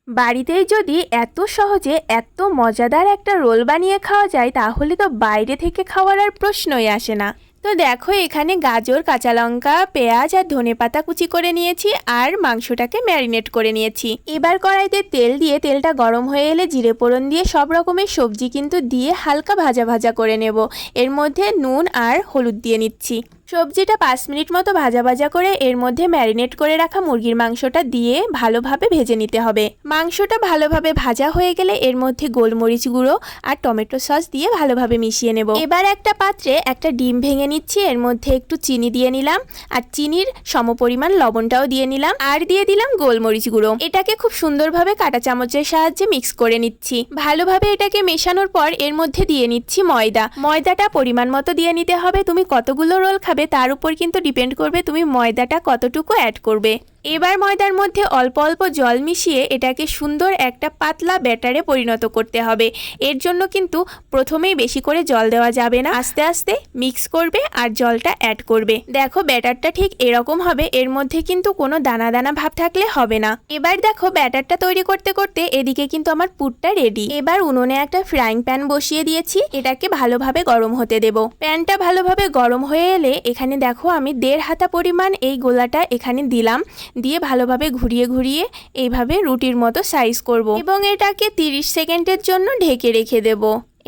বাড়িতেই যদি এত সহজে এত মজাদার একটা রোল বানিয়ে খাওয়া যায় তাহলে তো বাইরে থেকে খাওয়ার আর প্রশ্নই আসে না। তো দেখো এখানে গাজর, কাঁচা লঙ্কা, পেঁয়াজ আর ধনেপাতা কুচি করে নিয়েছি আর মাংসটাকে ম্যারিনেট করে নিয়েছি। এবার কড়াইতে তেল দিয়ে তেলটা গরম হয়ে এলে জিরে ফোড়ন দিয়ে সব রকমের সবজি কিন্তু দিয়ে হালকা ভাজা ভাজা করে নেব। এর মধ্যে নুন আর হলুদ দিয়ে নিচ্ছি। সবজিটা 5 মিনিট মতো ভাজা ভাজা করে এর মধ্যে ম্যারিনেট করে রাখা মুরগির মাংসটা দিয়ে ভালোভাবে ভেজে নিতে হবে। মাংসটা ভালোভাবে ভাজা হয়ে গেলে এর মধ্যে গোলমরিচ গুঁড়ো আর টমেটো সস দিয়ে ভালোভাবে মিশিয়ে নেব। এবার একটা পাত্রে একটা ডিম ভেঙে নিচ্ছি, এর মধ্যে একটু চিনি দিয়ে নিলাম আর চিনির সমপরিমাণ লবণটাও দিয়ে নিলাম আর দিয়ে দিলাম গোলমরিচ গুঁড়ো। এটাকে খুব সুন্দরভাবে কাঁটা চামচের সাহায্যে মিক্স করে নিচ্ছি। ভালোভাবে এটাকে মেশানোর পর এর মধ্যে দিয়ে নিচ্ছি ময়দা। ময়দাটা পরিমাণ মতো দিয়ে নিতে হবে। তুমি কতগুলো রোল খাবে তার উপর কিন্তু ডিপেন্ড করবে তুমি ময়দাটা কতটুকু অ্যাড করবে। এবার ময়দার মধ্যে অল্প অল্প জল মিশিয়ে এটাকে সুন্দর একটা পাতলা ব্যাটারে পরিণত করতে হবে। এর জন্য কিন্তু প্রথমেই বেশি করে জল দেওয়া যাবে না, আস্তে আস্তে মিক্স করবে আর জলটা অ্যাড করবে। দেখো ব্যাটারটা ঠিক এরকম হবে, এর মধ্যে কিন্তু কোনো দানা দানা ভাব থাকলে হবে না। এবার দেখো ব্যাটারটা তৈরি করতে করতে এদিকে কিন্তু আমার পুরটা রেডি। এবার উনুনে একটা ফ্রাইং প্যান বসিয়ে দিয়েছি, এটাকে ভালোভাবে গরম হতে দেব। প্যানটা ভালোভাবে গরম হয়ে এলে এখানে দেখো আমি 1.5 হাতা পরিমাণ এই গোলাটা এখানে দিলাম, দিয়ে ভালোভাবে ঘুরিয়ে ঘুরিয়ে এইভাবে রুটির মতো সাইজ করব এবং এটাকে 30 সেকেন্ডের জন্য ঢেকে রেখে দেব।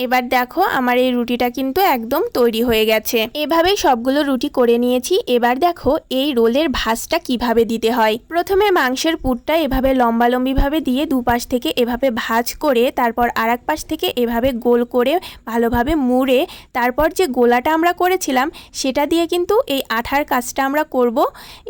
এবার দেখো আমার এই রুটিটা কিন্তু একদম তৈরি হয়ে গেছে। এভাবেই সবগুলো রুটি করে নিয়েছি। এবার দেখো এই রোলের ভাঁজটা কিভাবে দিতে হয়। প্রথমে মাংসের পুরটা এভাবে লম্বালম্বিভাবে দিয়ে দুপাশ থেকে এভাবে ভাঁজ করে তারপর আরেক পাশ থেকে এভাবে গোল করে ভালোভাবে মুড়ে তারপর যে গোলাটা আমরা করেছিলাম সেটা দিয়ে কিন্তু এই আঠার কাজটা আমরা করব।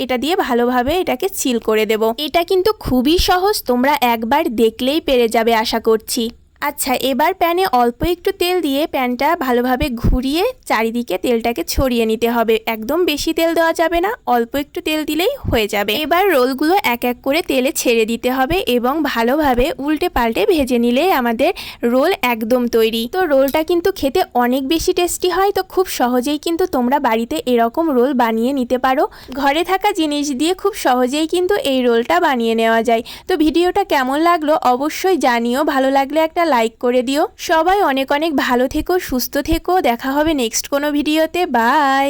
এটা দিয়ে ভালোভাবে এটাকে সিল করে দেব। এটা কিন্তু খুবই সহজ, তোমরা একবার দেখলেই পেরে যাবে আশা করছি। আচ্ছা, এবার প্যানে অল্প একটু তেল দিয়ে প্যানটা ভালোভাবে ঘুরিয়ে চারিদিকে তেলটাকে ছড়িয়ে নিতে হবে। একদম বেশি তেল দেওয়া যাবে না, অল্প একটু তেল দিলেই হয়ে যাবে। এবার রোলগুলো এক এক করে তেলে ছেড়ে দিতে হবে এবং ভালোভাবে উল্টে পাল্টে ভেজে নিলে আমাদের রোল একদম তৈরি। তো রোলটা কিন্তু খেতে অনেক বেশি টেস্টি হয়। তো খুব সহজেই কিন্তু তোমরা বাড়িতে এরকম রোল বানিয়ে নিতে পারো। ঘরে থাকা জিনিস দিয়ে খুব সহজেই কিন্তু এই রোলটা বানিয়ে নেওয়া যায়। তো ভিডিওটা কেমন লাগলো অবশ্যই জানিও। ভালো লাগলে একটা লাইক করে দিও। সবাই অনেক অনেক ভালো থেকো, সুস্থ থেকো। দেখা হবে নেক্সট কোনো ভিডিওতে। বাই।